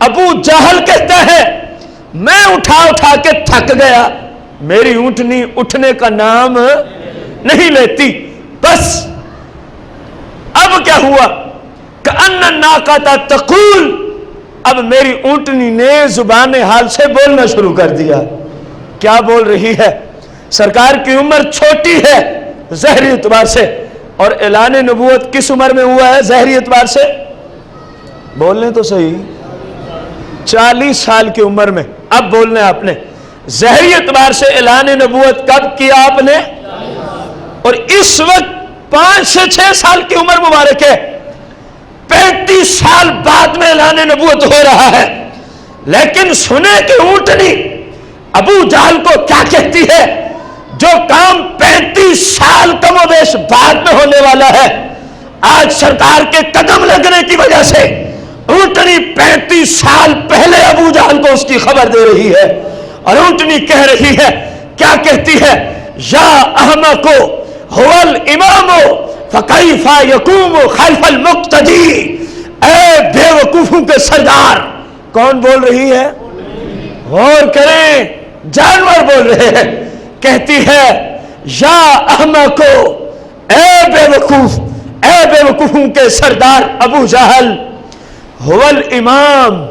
ابو جہل کہتا ہے میں اٹھا اٹھا کے تھک گیا، میری اونٹنی اٹھنے کا نام نہیں لیتی۔ بس اب کیا ہوا؟ کأن الناقۃ تقول، اب میری اونٹنی نے زبان حال سے بولنا شروع کر دیا۔ کیا بول رہی ہے؟ سرکار کی عمر چھوٹی ہے ظاہری اعتبار سے، اور اعلان نبوت کس عمر میں ہوا ہے ظاہری اعتبار سے؟ بولنے تو صحیح، 40 سال کی عمر میں۔ اب بولنا ہے آپ نے، ظاہری اعتبار سے اعلان نبوت کب کیا آپ نے؟ اور اس وقت 5 سے 6 سال کی عمر مبارک ہے، 35 سال بعد میں اعلان نبوت ہو رہا ہے۔ لیکن سنے کہ اونٹنی ابو جہل کو کیا کہتی ہے؟ جو کام 35 سال کم و بیش بعد میں ہونے والا ہے، آج سرکار کے قدم لگنے کی وجہ سے اونٹنی 35 سال پہلے ابو جہل کو اس کی خبر دے رہی ہے، اور اونٹنی کہہ رہی ہے، کیا کہتی ہے؟ یا احمق هو الامام فکیف یقوم خلف المقتدی، اے بے وقوفوں کے سردار۔ کون بول رہی ہے؟ غور کریں، جانور بول رہے ہیں۔ کہتی ہے یا احمق، اے بے وقوف، اے بے وقوفوں کے سردار ابو جہل، هو الامام،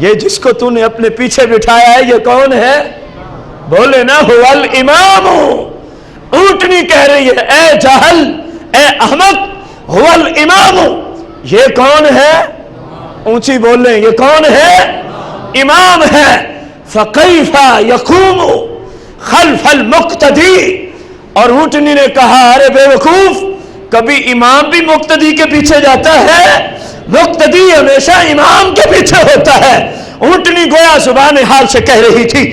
یہ جس کو تو نے اپنے پیچھے بٹھایا ہے یہ کون ہے؟ بولے نا، هو الامام۔ اونٹنی کہہ رہی ہے اے جہل، اے احمق، هو الامام، یہ کون ہے؟ اونچی بول لیں، یہ کون ہے؟ امام ہے۔ فکیف یقوم خلف المقتدی، اور اونٹنی نے کہا ارے بے وقوف، کبھی امام بھی مقتدی کے پیچھے جاتا ہے؟ مقتدی ہمیشہ امام کے پیچھے ہوتا ہے۔ اونٹنی گویا زبان حال سے کہہ رہی تھی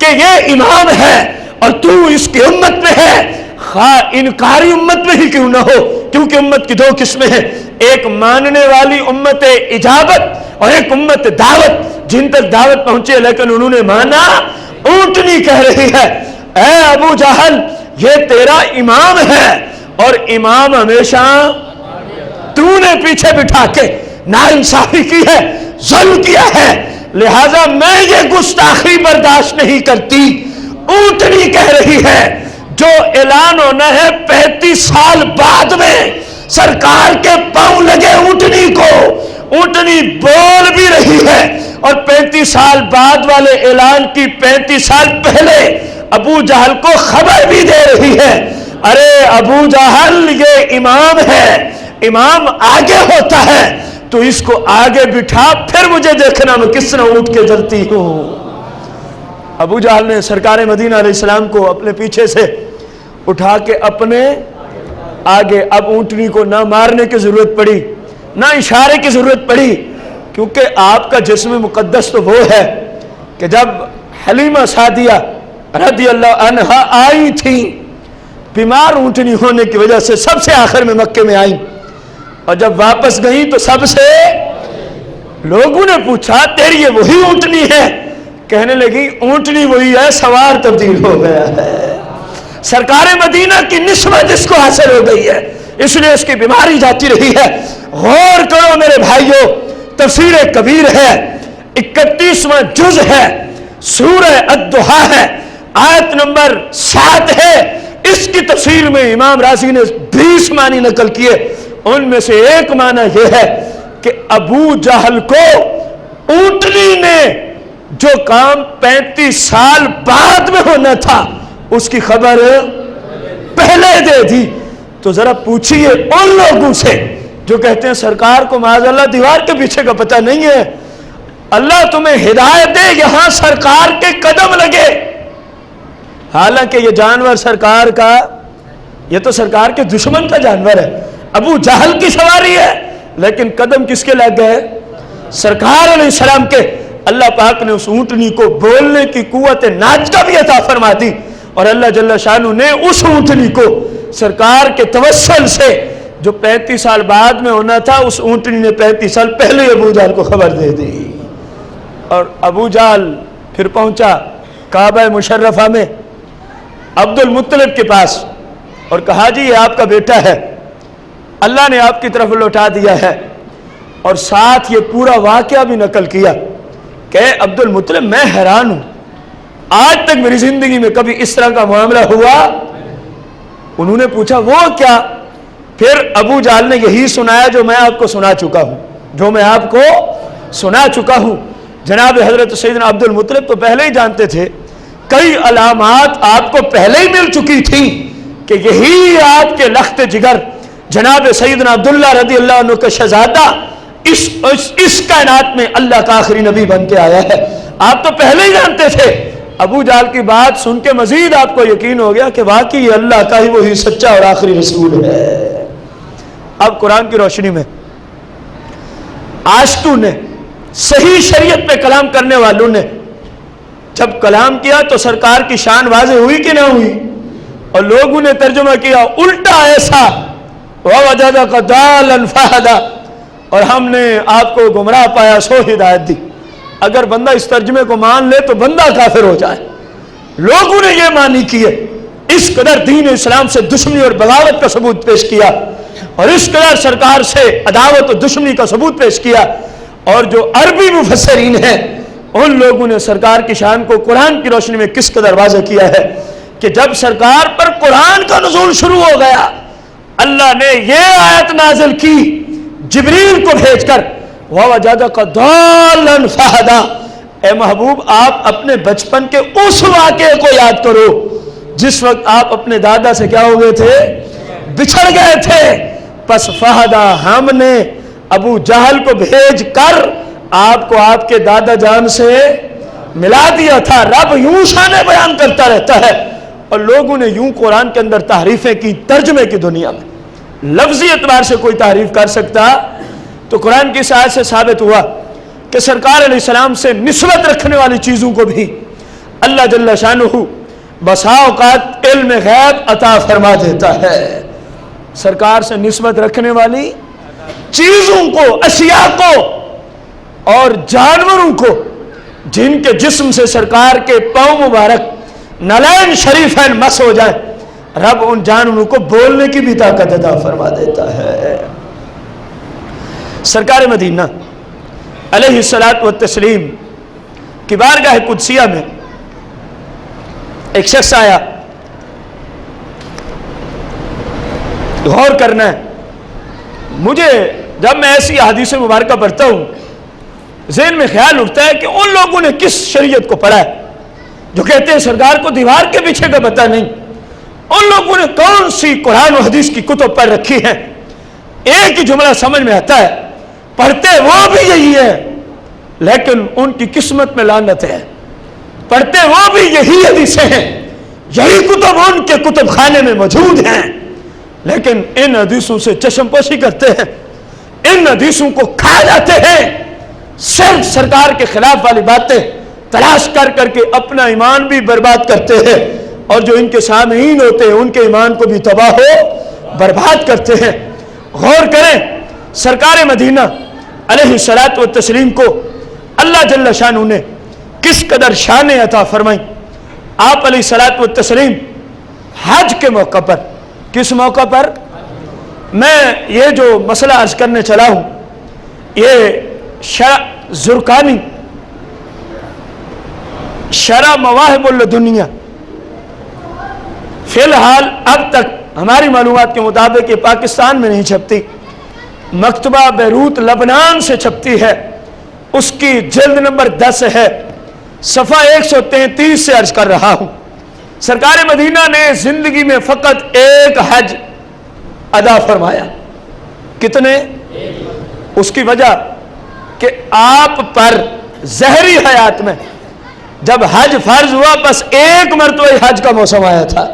کہ یہ امام ہے اور تو اس کی امت میں ہے، خواہ انکاری امت میں ہی کیوں نہ ہو، کیونکہ امت کی 2 قسمیں ہیں، ایک ماننے والی امت اجابت اور ایک امت دعوت، جن تک دعوت پہنچے لیکن انہوں نے مانا۔ اونٹنی کہہ رہی ہے اے ابو جہل، یہ تیرا امام ہے، اور امام ہمیشہ تو نے پیچھے بٹھا کے ناانصافی کی ہے، ظلم کیا ہے، لہذا میں یہ گستاخی برداشت نہیں کرتی۔ اونٹنی کہہ رہی ہے جو اعلان ہونا ہے 35 سال بعد میں، سرکار کے پاؤں لگے اونٹنی کو، اونٹنی بول بھی رہی ہے، اور 35 سال بعد والے اعلان کی 35 سال پہلے ابو جہل کو خبر بھی دے رہی ہے، ارے ابو جہل یہ امام ہے، امام آگے ہوتا ہے، تو اس کو آگے بٹھا، پھر مجھے دیکھنا میں کس طرح اونٹ کے جلتی ہوں۔ ابو جہل نے سرکار مدینہ علیہ السلام کو اپنے پیچھے سے اٹھا کے اپنے آگے، اب اونٹنی کو نہ مارنے کی ضرورت پڑی نہ اشارے کی ضرورت پڑی، کیونکہ آپ کا جسم مقدس تو وہ ہے کہ جب حلیمہ سعدیہ رضی اللہ عنہا آئی تھیں، بیمار اونٹنی ہونے کی وجہ سے سب سے آخر میں مکے میں آئیں، اور جب واپس گئیں تو سب سے لوگوں نے پوچھا تیری یہ وہی اونٹنی ہے؟ کہنے لگی اونٹنی وہی ہے، سوار تبدیل ہو گیا ہے۔ سرکار مدینہ کی نسبت اس کو حاصل ہو گئی ہے، اس لیے اس کی بیماری جاتی رہی ہے۔ غور کرو میرے بھائیو، تفسیر کبیر ہے، 31واں جز ہے، سورہ الضحیٰ ہے، آیت نمبر 7 ہے۔ اس کی تفسیر میں امام رازی نے 20 معنی نقل کیے، ان میں سے ایک معنی یہ ہے کہ ابو جہل کو اونٹنی نے جو کام 35 سال بعد میں ہونا تھا اس کی خبر پہلے دے دی۔ تو ذرا پوچھئے ان لوگوں سے جو کہتے ہیں سرکار کو معاذ اللہ دیوار کے پیچھے کا پتہ نہیں ہے، اللہ تمہیں ہدایت دے، یہاں سرکار کے قدم لگے، حالانکہ یہ جانور سرکار کا، یہ تو سرکار کے دشمن کا جانور ہے، ابو جہل کی سواری ہے، لیکن قدم کس کے لگ گئے؟ سرکار علیہ السلام کے۔ اللہ پاک نے اس اونٹنی کو بولنے کی قوت ناطقہ بھی عطا فرما دی، اور اللہ جل شانہ نے اس اونٹنی کو سرکار کے توسل سے جو 35 سال بعد میں ہونا تھا، اس اونٹنی نے 35 سال پہلے ابو جہل کو خبر دے دی۔ اور ابو جہل پھر پہنچا کعبہ مشرفہ میں عبد المطلب کے پاس اور کہا جی یہ آپ کا بیٹا ہے، اللہ نے آپ کی طرف لوٹا دیا ہے، اور ساتھ یہ پورا واقعہ بھی نقل کیا کہ عبد المطلب میں حیران ہوں، آج تک میری زندگی میں کبھی اس طرح کا معاملہ ہوا؟ انہوں نے پوچھا وہ کیا؟ پھر ابو جہل نے یہی سنایا جو میں آپ کو سنا چکا ہوں، جناب حضرت سیدنا عبد المطلب تو پہلے ہی جانتے تھے، کئی علامات آپ کو پہلے ہی مل چکی تھی کہ یہی آپ کے لخت جگر جناب سیدنا عبداللہ رضی اللہ عنہ کا شہزادہ اس کائنات میں اللہ کا آخری نبی بن کے آیا ہے، آپ تو پہلے ہی جانتے تھے۔ ابو جہل کی بات سن کے مزید آپ کو یقین ہو گیا کہ واقعی یہ اللہ کا ہی وہی سچا اور آخری رسول ہے۔ اب قرآن کی روشنی میں عاشقوں نے، صحیح شریعت پہ کلام کرنے والوں نے جب کلام کیا تو سرکار کی شان واضح ہوئی کہ نہ ہوئی؟ اور لوگوں نے ترجمہ کیا الٹا ایسا وَوَجَدَكَ ضَالًّا فَهَدَىٰ، اور ہم نے آپ کو گمراہ پایا سو ہدایت دی۔ اگر بندہ اس ترجمے کو مان لے تو بندہ کافر ہو جائے۔ لوگوں نے یہ معنی کی ہے، اس قدر دین اسلام سے دشمنی اور بغاوت کا ثبوت پیش کیا، اور اس قدر سرکار سے عداوت اور دشمنی کا ثبوت پیش کیا، اور جو عربی مفسرین ہیں ان لوگوں نے سرکار کی شان کو قرآن کی روشنی میں کس قدر واضح کیا ہے کہ جب سرکار پر قرآن کا نزول شروع ہو گیا، اللہ نے یہ آیت نازل کی جبریل کو بھیج کر وَوَجَدَكَ ضَالًّا فَهَدَىٰ، اے محبوب آپ اپنے بچپن کے اس واقعے کو یاد کرو جس وقت آپ اپنے دادا سے کیا ہو گئے تھے؟ بچھڑ گئے تھے۔ پس فہدیٰ، ہم نے ابو جہل کو بھیج کر آپ کو آپ کے دادا جان سے ملا دیا تھا۔ رب یوں شان بیان کرتا رہتا ہے، اور لوگوں نے یوں قرآن کے اندر تحریفیں کی۔ ترجمے کی دنیا میں لفظی اعتبار سے کوئی تعریف کر سکتا تو قرآن کی آیت سے ثابت ہوا کہ سرکار علیہ السلام سے نسبت رکھنے والی چیزوں کو بھی اللہ جل شانہ بسا اوقات علم غیب عطا فرما دیتا ہے۔ سرکار سے نسبت رکھنے والی چیزوں کو، اشیاء کو اور جانوروں کو جن کے جسم سے سرکار کے پاؤں مبارک نالین شریفین مس ہو جائیں، رب ان جانوروں کو بولنے کی بھی طاقت عطا فرما دیتا ہے۔ سرکار مدینہ علیہ الصلاۃ والتسلیم کی بارگاہ قدسیہ میں ایک شخص آیا، غور کرنا ہے، مجھے جب میں ایسی احادیث مبارکہ پڑھتا ہوں ذہن میں خیال اٹھتا ہے کہ ان لوگوں نے کس شریعت کو پڑھا ہے جو کہتے ہیں سرکار کو دیوار کے پیچھے کا پتہ نہیں، ان لوگوں نے کون سی قرآن و حدیث کی کتب پڑھ رکھی ہیں؟ ایک ہی جملہ سمجھ میں آتا ہے، پڑھتے وہ بھی یہی ہے لیکن ان کی قسمت میں لعنت ہے۔ پڑھتے وہ بھی یہی حدیثیں ہیں، یہی کتب ان کے کتب خانے میں موجود ہیں، لیکن ان حدیثوں سے چشم پوشی کرتے ہیں، ان حدیثوں کو کھا جاتے ہیں، صرف سرکار کے خلاف والی باتیں تلاش کر کر کے اپنا ایمان بھی برباد کرتے ہیں، اور جو ان کے سامعین ہوتے ہیں ان کے ایمان کو بھی تباہ و برباد کرتے ہیں۔ غور کریں، سرکار مدینہ علیہ الصلاۃ والتسلیم کو اللہ جل شانہ نے کس قدر شان عطا فرمائی۔ آپ علیہ الصلاۃ والتسلیم حج کے موقع پر، کس موقع پر؟ میں یہ جو مسئلہ عرض کرنے چلا ہوں یہ زرقانی شرح مواہب الدنیا فی الحال اب تک ہماری معلومات کے مطابق یہ پاکستان میں نہیں چھپتی، مکتبہ بیروت لبنان سے چھپتی ہے، اس کی جلد نمبر 10 ہے، صفحہ 133 سے عرض کر رہا ہوں۔ سرکار مدینہ نے زندگی میں فقط ایک حج ادا فرمایا۔ کتنے؟ اس کی وجہ کہ آپ پر ظاہری حیات میں جب حج فرض ہوا بس ایک مرتبہ حج کا موسم آیا تھا،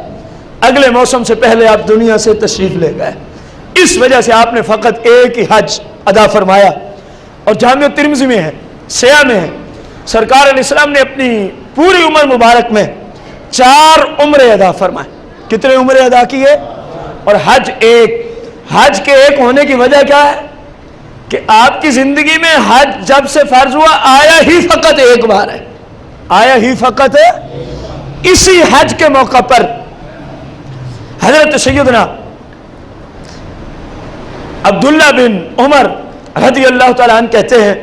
اگلے موسم سے پہلے آپ دنیا سے تشریف لے گئے، اس وجہ سے آپ نے فقط ایک ہی حج ادا فرمایا۔ اور جامع ترمذی میں ہے، سیاہ میں ہے، سرکار علیہ السلام نے اپنی پوری عمر مبارک میں 4 عمرے ادا فرمائے۔ کتنے عمرے ادا کیے؟ اور حج ایک۔ حج کے ایک ہونے کی وجہ کیا ہے کہ آپ کی زندگی میں حج جب سے فرض ہوا آیا ہی فقط ایک بار ہے، آیا ہی فقط ہے۔ اسی حج کے موقع پر حضرت سیدنا عبداللہ بن عمر رضی اللہ تعالیٰ عنہ کہتے ہیں